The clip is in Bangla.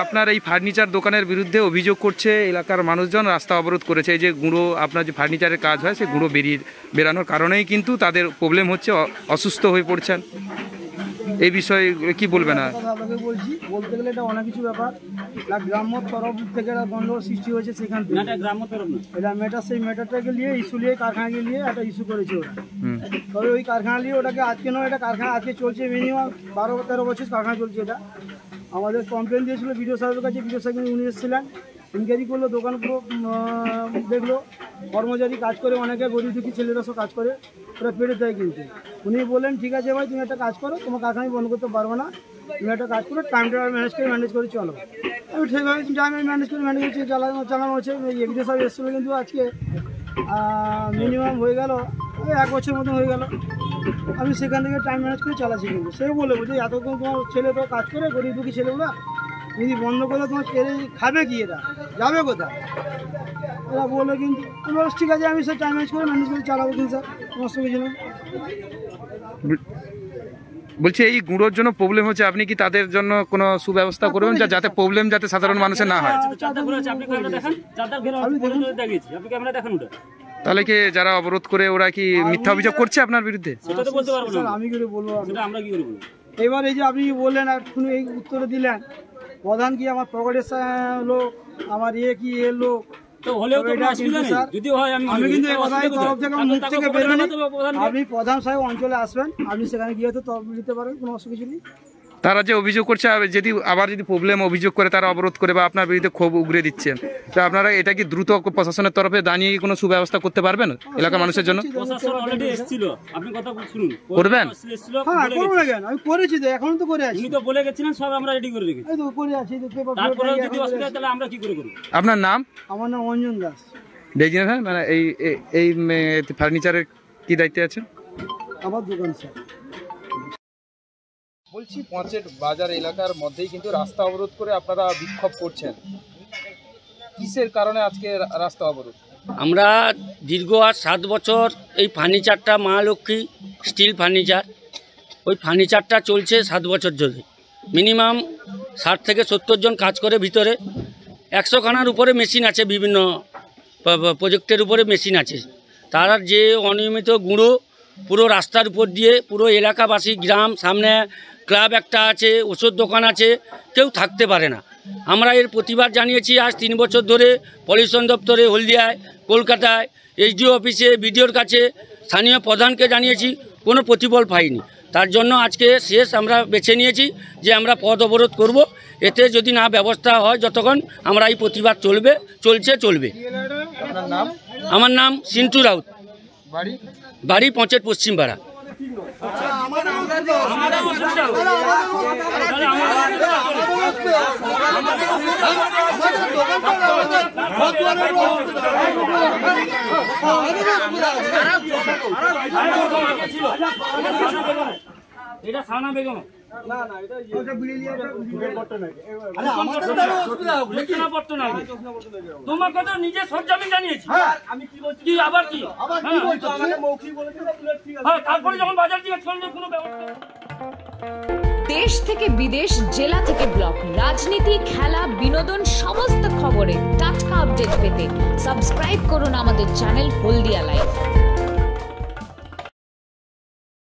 আপনার এই ফার্নিচার দোকানের বিরুদ্ধে অভিযোগ করছে এলাকার মানুষজন, রাস্তা অবরোধ করেছে। এই যে গুঁড়ো আপনার যে ফার্নিচারের কাজ হয়, সেই গুঁড়ো বেরানোর কারণেই কিন্তু তাদের প্রবলেম হচ্ছে, অসুস্থ হয়ে পড়ছেন। এই বিষয়ে কি বলবেন? আপনাকে বলছি, বলতে গেলে এটা অনেক কিছু ব্যাপার। গ্রাম্য তরফ থেকে একটা গন্ডগোল সৃষ্টি হয়েছে সেখান থেকে। গ্রাম্য তরফ না, এটা মেটার, সেই মেটারটাকে নিয়ে ইস্যু নিয়ে কারখানাকে নিয়ে একটা ইস্যু করেছে ওরা। তবে ওই কারখানা নিয়ে ওটাকে আজকে নয়, এটা কারখানা আজকে চলছে মিনিমাম 12-13 বছর কারখানা চলছে এটা। আমাদের কমপ্লেন দিয়েছিল বিডিও সাহেবের কাছে, বিডিও সাহেব উনি এসেছিলেন, ইনকোয়ারি করলো, দোকান পুরো দেখলো, কর্মচারী কাজ করে, অনেকে গরিব দুঃখী ছেলেরা সব কাজ করে, ওরা পেটে দেয়। কিন্তু উনি বললেন ঠিক আছে ভাই, তুমি একটা কাজ করো, তোমার কারখানা বন্ধ করতে পারবো না, তুমি একটা কাজ করো, টাইমটা ম্যানেজ করে চলো। আমি ঠিকভাবে টাইম ম্যানেজ করছি, চালানো হচ্ছে। বিডিও সাহেব এসেছিলো, কিন্তু আজকে মিনিমাম হয়ে গেল 1 বছর মতন হয়ে গেল। আমি সেখান থেকে টাইম ম্যানেজ করে চালাচ্ছি। কিন্তু সে বলে যে এতক্ষণ তোমার ছেলে তো কাজ করে, গরিব দুঃখী ছেলেগুলো, যদি বন্ধ করলে তোমার ছেলে খাবে কি, এরা যাবে কোথায়, এরা বলে। কিন্তু ঠিক আছে, আমি সে টাইম ম্যানেজ করে চালাবো। কিন্তু স্যার সমস্ত কিছু না। বলছি এই গুঁড়োর জন্য প্রবলেম হচ্ছে, আপনি কি তাদের জন্য কোনো সুব্যবস্থা করবেন যাতে প্রবলেম যাতে সাধারণ মানুষের না হয়? তাহলে কি যারা অবরোধ করে ওরা কি মিথ্যা অভিযোগ করছে আপনার বিরুদ্ধে? আমি কি বলবো, এবার এই যে আপনি বললেন আর এই উত্তরে দিলেন, প্রধান কি আমার পকেটের লোক, আমার কি লোক, আপনি প্রধান সাহেব অঞ্চলে আসবেন, আপনি সেখানে গিয়ে তো তরফ দিতে পারেন, কোনো অসুবিধা নেই। তারা যে অভিযোগ করছে, যদি আবার প্রবলেম অভিযোগ করে তারা অবরোধ করে বা আপনার বিরুদ্ধে ক্ষোভ উগরে দিচ্ছেন, তো আপনারা এটা কি দ্রুত প্রশাসনের তরফে দাঁড়িয়ে কোনো সুব্যবস্থা করতে পারবেন এলাকার মানুষের জন্য? করবেন? আমি করেছি তো, এখন তো করে আছি। বলে গেছিলেন সব আমরা রেডি করে রেখেছি। আপনার নাম? আমার নাম অঞ্জন দাস। মানে এই ফার্নিচারের কি দায়িত্বে আছেন? আমার দোকান স্যার। বলছি পাঁচের বাজার এলাকার মধ্যেই কিন্তু রাস্তা অবরোধ করে আপনারা বিক্ষোভ করছেন, কিসের কারণে আজকে রাস্তা অবরোধ? আমরা দীর্ঘ 7 বছর এই ফার্নিচারটা, মা লক্ষ্মী স্টিল ফার্নিচার, ওই ফার্নিচারটা চলছে 7 বছর ধরে। মিনিমাম 60 থেকে 70 জন কাজ করে, ভিতরে 100 খানার উপরে মেশিন আছে, বিভিন্ন প্রজেক্টের উপরে মেশিন আছে। তারা যে অনিয়মিত গুঁড়ো পুরো রাস্তার উপর দিয়ে, পুরো এলাকাবাসী, গ্রাম, সামনে ক্লাব একটা আছে, ওষুধ দোকান আছে, কেউ থাকতে পারে না। আমরা এর প্রতিবাদ জানিয়েছি আজ 3 বছর ধরে পলিউশন দপ্তরে, হলদিয়ায়, কলকাতায়, এসডিও অফিসে, বিডিওর কাছে, স্থানীয় প্রধানকে জানিয়েছি, কোনো প্রতিফল পাইনি। তার জন্য আজকে শেষ আমরা বেছে নিয়েছি যে আমরা পথ অবরোধ করব। এতে যদি না ব্যবস্থা হয়, যতক্ষণ আমরা এই প্রতিবাদ চলবে। আমার নাম সিন্টু রাউত, বাড়ি পঞ্চায়েত পশ্চিম পাড়া। এটা সানা বেগম তোমাকে তো নিজে সরজমি জানিয়েছি, কি আবার কি তারপরে যখন বাজার দিয়ে চলবে কোনো ব্যবস্থা। দেশ থেকে বিদেশ, জেলা থেকে ব্লক, রাজনীতি, খেলা, বিনোদন, সমস্ত খবরে টাটকা আপডেট পেতে সাবস্ক্রাইব করুন আমাদের চ্যানেল হলদিয়া লাইভ।